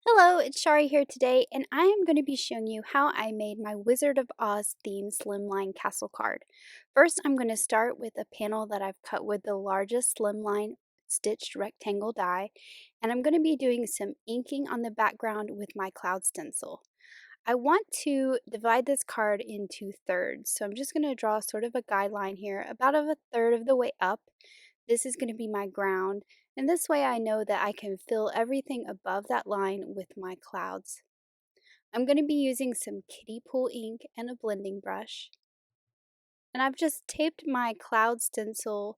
Hello, it's Shari here today, and I am going to be showing you how I made my Wizard of Oz theme slimline castle card. First, I'm going to start with a panel that I've cut with the largest slimline stitched rectangle die, and I'm going to be doing some inking on the background with my cloud stencil. I want to divide this card into thirds, so I'm just going to draw sort of a guideline here, about a third of the way up. This is going to be my ground, and this way I know that I can fill everything above that line with my clouds. I'm going to be using some kiddie pool ink and a blending brush, and I've just taped my cloud stencil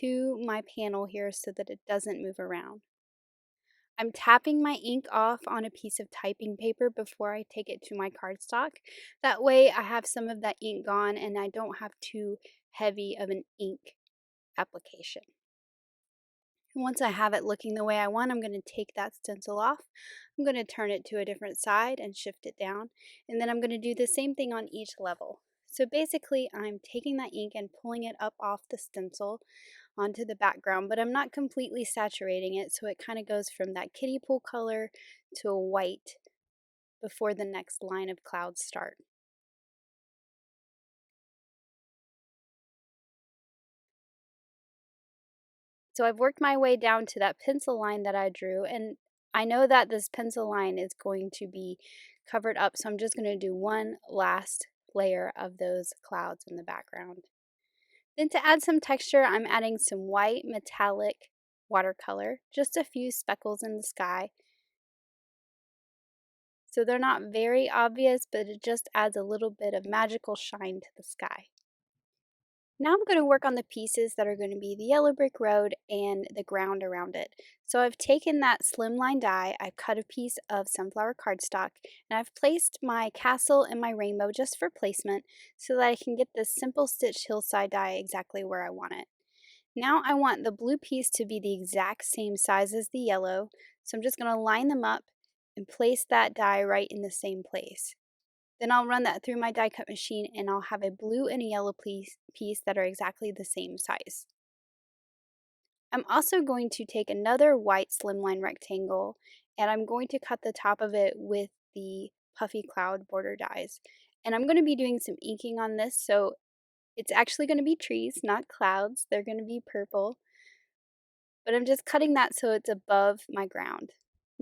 to my panel here so that it doesn't move around. I'm tapping my ink off on a piece of typing paper before I take it to my cardstock. That way I have some of that ink gone and I don't have too heavy of an ink application. And once I have it looking the way I want, I'm going to take that stencil off. I'm going to turn it to a different side and shift it down. And then I'm going to do the same thing on each level. So basically, I'm taking that ink and pulling it up off the stencil onto the background, but I'm not completely saturating it, so it kind of goes from that kiddie pool color to a white before the next line of clouds start. So I've worked my way down to that pencil line that I drew, and I know that this pencil line is going to be covered up, so I'm just going to do one last layer of those clouds in the background. Then to add some texture, I'm adding some white metallic watercolor, just a few speckles in the sky. So they're not very obvious, but it just adds a little bit of magical shine to the sky. Now I'm going to work on the pieces that are going to be the yellow brick road and the ground around it. So I've taken that slimline die, I've cut a piece of sunflower cardstock, and I've placed my castle and my rainbow just for placement so that I can get this simple stitched hillside die exactly where I want it. Now I want the blue piece to be the exact same size as the yellow, so I'm just going to line them up and place that die right in the same place. Then I'll run that through my die cut machine and I'll have a blue and a yellow piece that are exactly the same size. I'm also going to take another white slimline rectangle and I'm going to cut the top of it with the puffy cloud border dies. And I'm going to be doing some inking on this, so it's actually going to be trees, not clouds. They're going to be purple. But I'm just cutting that so it's above my ground.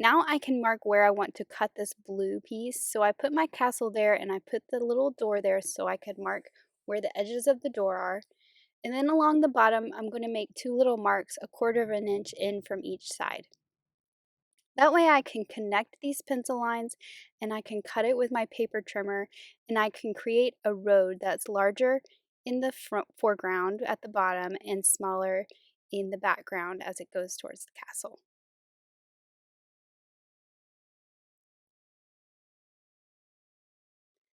Now I can mark where I want to cut this blue piece. So I put my castle there and I put the little door there so I could mark where the edges of the door are. And then along the bottom, I'm going to make two little marks 1/4 of an inch in from each side. That way I can connect these pencil lines and I can cut it with my paper trimmer and I can create a road that's larger in the foreground at the bottom and smaller in the background as it goes towards the castle.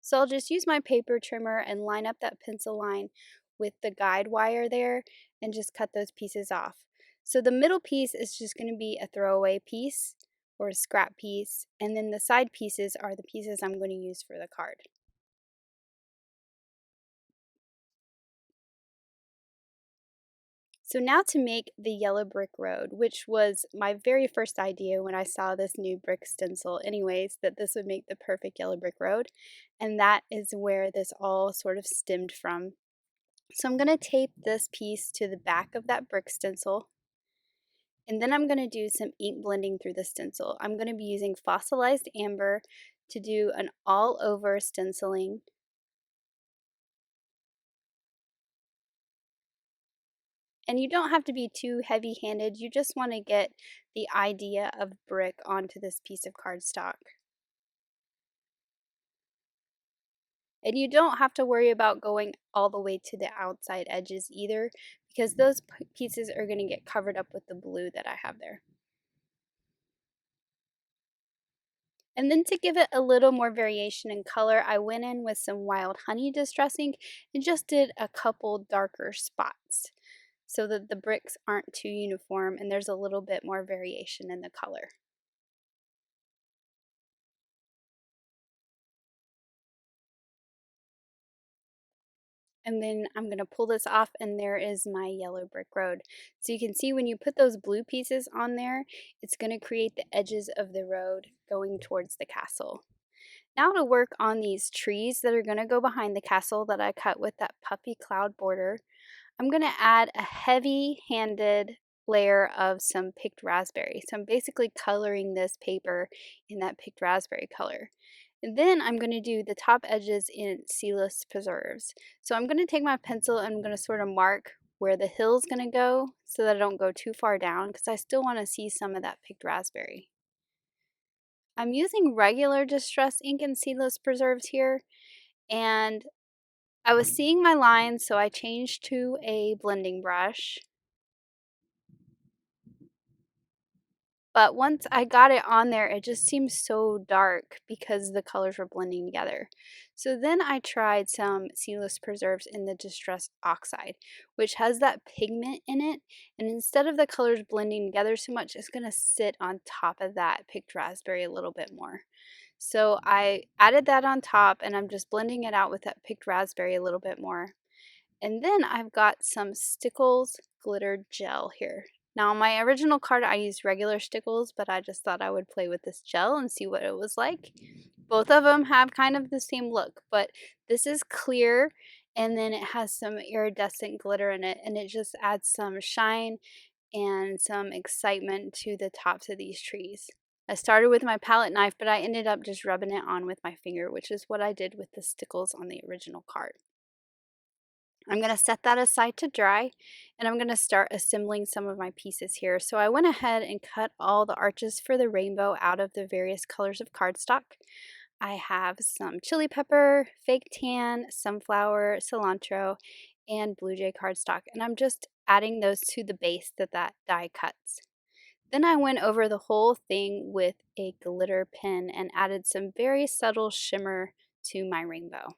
So I'll just use my paper trimmer and line up that pencil line with the guide wire there and just cut those pieces off. So the middle piece is just going to be a throwaway piece or a scrap piece, and then the side pieces are the pieces I'm going to use for the card. So now to make the yellow brick road, which was my very first idea when I saw this new brick stencil anyways, that this would make the perfect yellow brick road. And that is where this all sort of stemmed from. So I'm going to tape this piece to the back of that brick stencil. And then I'm going to do some ink blending through the stencil. I'm going to be using fossilized amber to do an all over stenciling. And you don't have to be too heavy-handed, you just want to get the idea of brick onto this piece of cardstock. And you don't have to worry about going all the way to the outside edges either, because those pieces are going to get covered up with the blue that I have there. And then to give it a little more variation in color, I went in with some wild honey distressing and just did a couple darker spots so that the bricks aren't too uniform and there's a little bit more variation in the color. And then I'm going to pull this off and there is my yellow brick road. So you can see when you put those blue pieces on there, it's going to create the edges of the road going towards the castle. Now to work on these trees that are going to go behind the castle that I cut with that puffy cloud border, I'm going to add a heavy-handed layer of some picked raspberry. So I'm basically coloring this paper in that picked raspberry color. And then I'm going to do the top edges in seedless preserves. So I'm going to take my pencil and I'm going to sort of mark where the hill's going to go so that I don't go too far down because I still want to see some of that picked raspberry. I'm using regular distress ink and seedless preserves here, and I was seeing my lines, so I changed to a blending brush. But once I got it on there, it just seemed so dark because the colors were blending together. So then I tried some seedless preserves in the Distress Oxide, which has that pigment in it. And instead of the colors blending together so much, it's going to sit on top of that picked raspberry a little bit more. So I added that on top and I'm just blending it out with that picked raspberry a little bit more. And then I've got some Stickles glitter gel here. Now on my original card I used regular Stickles, but I just thought I would play with this gel and see what it was like. Both of them have kind of the same look, but this is clear and then it has some iridescent glitter in it, and it just adds some shine and some excitement to the tops of these trees. I started with my palette knife, but I ended up just rubbing it on with my finger, which is what I did with the Stickles on the original card. I'm going to set that aside to dry, and I'm going to start assembling some of my pieces here. So I went ahead and cut all the arches for the rainbow out of the various colors of cardstock. I have some chili pepper, fake tan, sunflower, cilantro, and blue jay cardstock, and I'm just adding those to the base that die cuts. Then I went over the whole thing with a glitter pen and added some very subtle shimmer to my rainbow.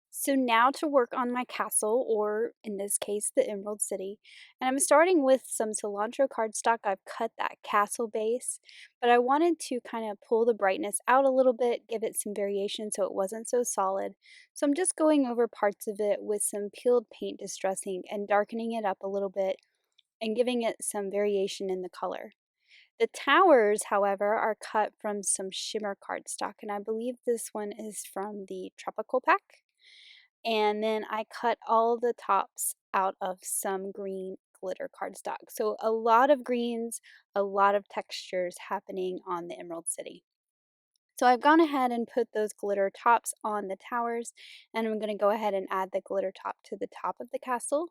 So now to work on my castle, or in this case, the Emerald City. And I'm starting with some cilantro cardstock. I've cut that castle base, but I wanted to kind of pull the brightness out a little bit, give it some variation so it wasn't so solid. So I'm just going over parts of it with some peeled paint distress ink and darkening it up a little bit and giving it some variation in the color. The towers, however, are cut from some shimmer cardstock, and I believe this one is from the Tropical Pack. And then I cut all the tops out of some green glitter cardstock. So a lot of greens, a lot of textures happening on the Emerald City. So I've gone ahead and put those glitter tops on the towers, and I'm going to go ahead and add the glitter top to the top of the castle.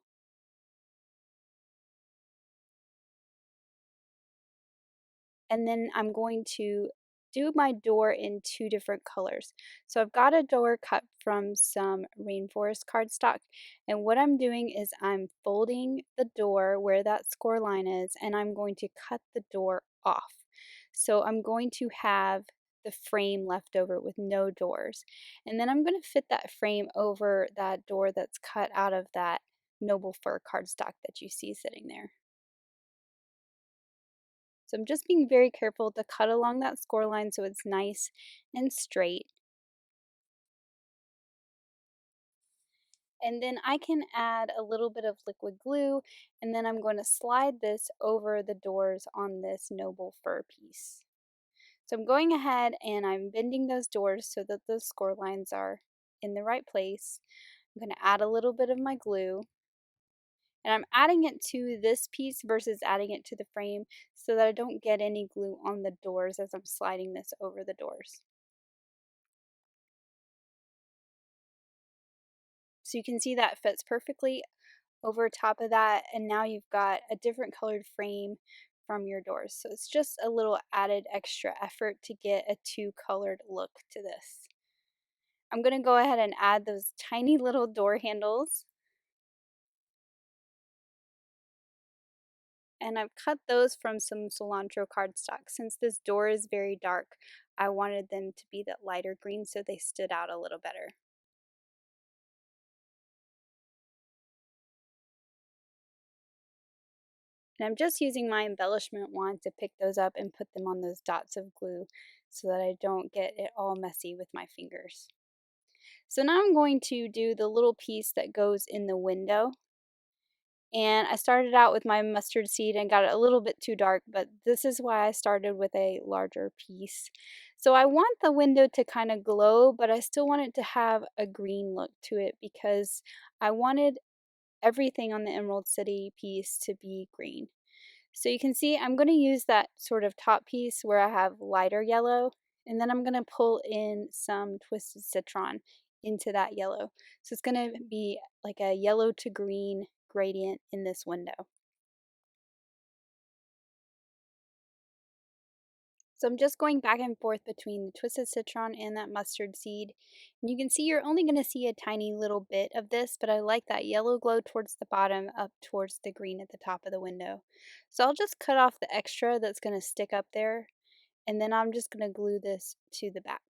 And then I'm going to do my door in two different colors. So I've got a door cut from some rainforest cardstock, and what I'm doing is I'm folding the door where that score line is, and I'm going to cut the door off. So I'm going to have the frame left over with no doors, and then I'm going to fit that frame over that door that's cut out of that noble fir cardstock that you see sitting there. So I'm just being very careful to cut along that score line so it's nice and straight. And then I can add a little bit of liquid glue, and then I'm going to slide this over the doors on this noble fir piece. So I'm going ahead and I'm bending those doors so that those score lines are in the right place. I'm going to add a little bit of my glue. And I'm adding it to this piece versus adding it to the frame so that I don't get any glue on the doors as I'm sliding this over the doors. So you can see that fits perfectly over top of that, and now you've got a different colored frame from your doors. So it's just a little added extra effort to get a two-colored look to this. I'm going to go ahead and add those tiny little door handles. And I've cut those from some cilantro cardstock. Since this door is very dark, I wanted them to be that lighter green so they stood out a little better. And I'm just using my embellishment wand to pick those up and put them on those dots of glue so that I don't get it all messy with my fingers. So now I'm going to do the little piece that goes in the window. And I started out with my mustard seed and got it a little bit too dark, but this is why I started with a larger piece. So I want the window to kind of glow, but I still want it to have a green look to it because I wanted everything on the Emerald City piece to be green. So you can see I'm going to use that sort of top piece where I have lighter yellow, and then I'm going to pull in some Twisted Citron into that yellow. So it's going to be like a yellow to green gradient in this window. So I'm just going back and forth between the Twisted Citron and that mustard seed. And you can see you're only going to see a tiny little bit of this, but I like that yellow glow towards the bottom up towards the green at the top of the window. So I'll just cut off the extra that's going to stick up there, and then I'm just going to glue this to the back.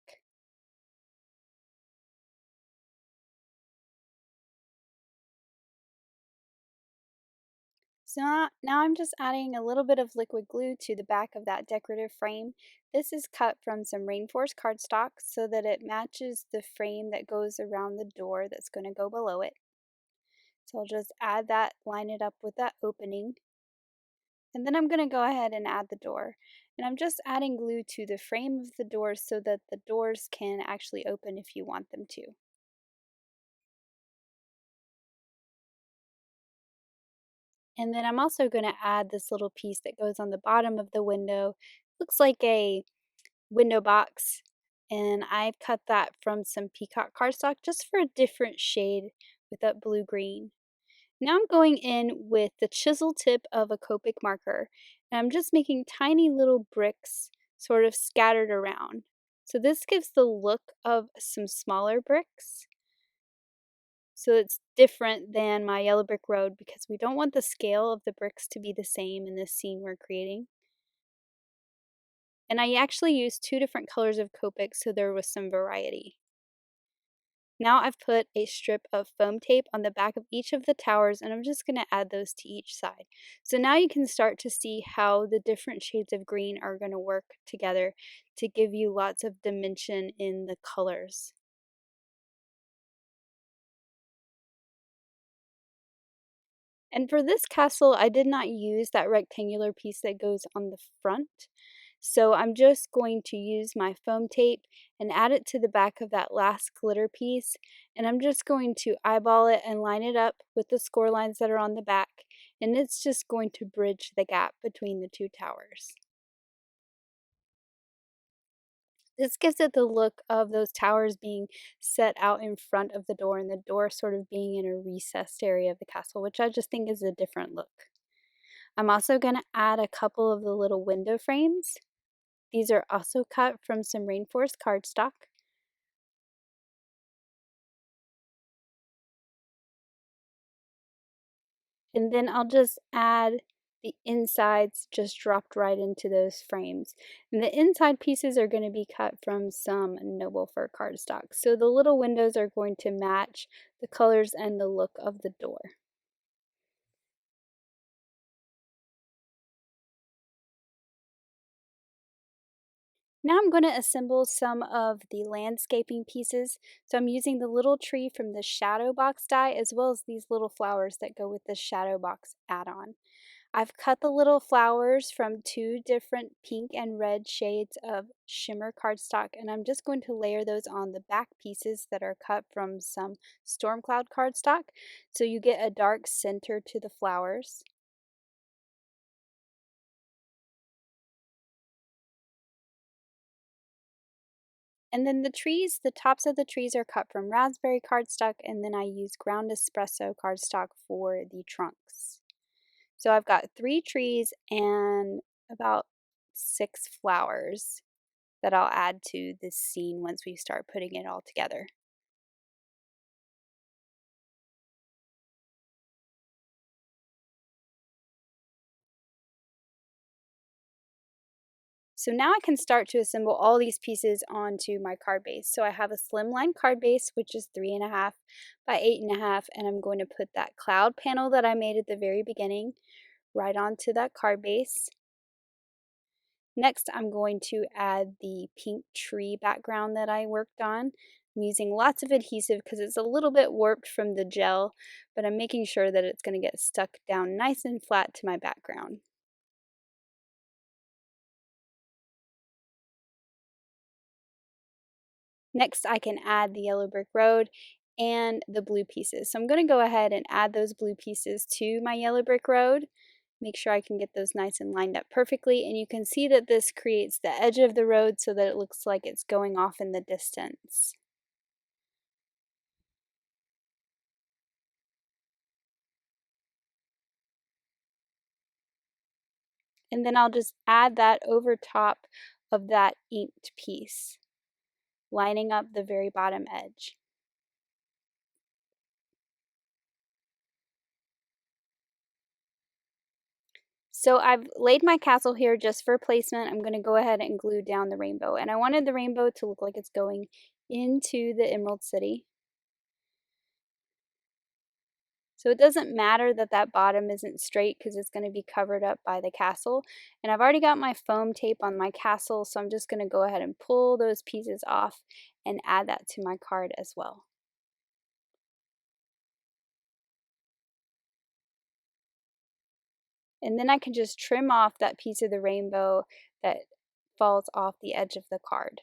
So now I'm just adding a little bit of liquid glue to the back of that decorative frame. This is cut from some rainforest cardstock so that it matches the frame that goes around the door that's going to go below it. So I'll just add that, line it up with that opening. And then I'm going to go ahead and add the door. And I'm just adding glue to the frame of the door so that the doors can actually open if you want them to. And then I'm also going to add this little piece that goes on the bottom of the window. Looks like a window box, and I've cut that from some peacock cardstock just for a different shade with that blue-green. Now I'm going in with the chisel tip of a Copic marker, and I'm just making tiny little bricks sort of scattered around. So this gives the look of some smaller bricks. So it's different than my yellow brick road because we don't want the scale of the bricks to be the same in this scene we're creating. And I actually used two different colors of Copic so there was some variety. Now I've put a strip of foam tape on the back of each of the towers, and I'm just going to add those to each side. So now you can start to see how the different shades of green are going to work together to give you lots of dimension in the colors. And for this castle, I did not use that rectangular piece that goes on the front. So I'm just going to use my foam tape and add it to the back of that last glitter piece. And I'm just going to eyeball it and line it up with the score lines that are on the back. And it's just going to bridge the gap between the two towers. This gives it the look of those towers being set out in front of the door and the door sort of being in a recessed area of the castle, which I just think is a different look. I'm also going to add a couple of the little window frames. These are also cut from some rainforest cardstock. And then I'll just add the insides just dropped right into those frames. And the inside pieces are going to be cut from some noble fir cardstock. So the little windows are going to match the colors and the look of the door. Now I'm going to assemble some of the landscaping pieces. So I'm using the little tree from the shadow box die as well as these little flowers that go with the shadow box add-on. I've cut the little flowers from two different pink and red shades of shimmer cardstock, and I'm just going to layer those on the back pieces that are cut from some storm cloud cardstock so you get a dark center to the flowers. And then the trees, the tops of the trees are cut from raspberry cardstock, and then I use ground espresso cardstock for the trunks. So I've got 3 trees and about 6 flowers that I'll add to this scene once we start putting it all together. So now I can start to assemble all these pieces onto my card base. So I have a slimline card base, which is 3.5 by 8.5, and I'm going to put that cloud panel that I made at the very beginning right onto that card base. Next, I'm going to add the pink tree background that I worked on. I'm using lots of adhesive because it's a little bit warped from the gel, but I'm making sure that it's going to get stuck down nice and flat to my background. Next, I can add the yellow brick road and the blue pieces. So I'm going to go ahead and add those blue pieces to my yellow brick road. Make sure I can get those nice and lined up perfectly, and you can see that this creates the edge of the road so that it looks like it's going off in the distance. And then I'll just add that over top of that inked piece, lining up the very bottom edge. So I've laid my castle here just for placement. I'm going to go ahead and glue down the rainbow. And I wanted the rainbow to look like it's going into the Emerald City. So it doesn't matter that that bottom isn't straight because it's going to be covered up by the castle. And I've already got my foam tape on my castle, so I'm just going to go ahead and pull those pieces off and add that to my card as well. And then I can just trim off that piece of the rainbow that falls off the edge of the card.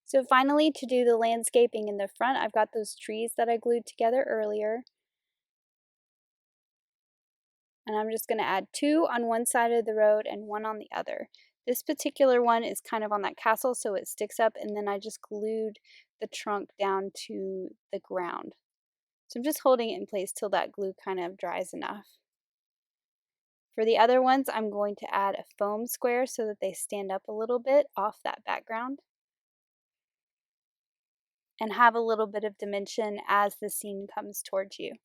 So finally, to do the landscaping in the front, I've got those trees that I glued together earlier. And I'm just going to add 2 on one side of the road and 1 on the other. This particular one is kind of on that castle, so it sticks up, and then I just glued the trunk down to the ground. So I'm just holding it in place till that glue kind of dries enough. For the other ones, I'm going to add a foam square so that they stand up a little bit off that background and have a little bit of dimension as the scene comes towards you.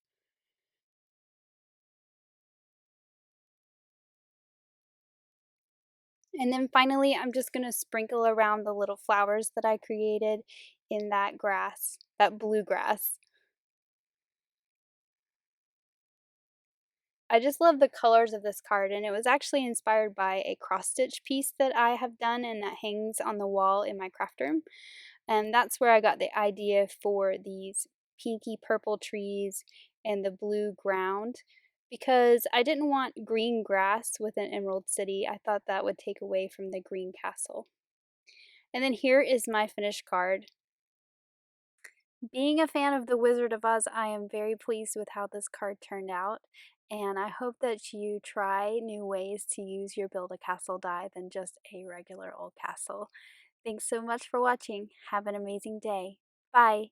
And then finally, I'm just going to sprinkle around the little flowers that I created in that grass, that blue grass. I just love the colors of this card, and it was actually inspired by a cross stitch piece that I have done and that hangs on the wall in my craft room. And that's where I got the idea for these pinky purple trees and the blue ground, because I didn't want green grass with an Emerald City. I thought that would take away from the green castle. And then here is my finished card. Being a fan of The Wizard of Oz, I am very pleased with how this card turned out, and I hope that you try new ways to use your Build a Castle die than just a regular old castle. Thanks so much for watching. Have an amazing day. Bye!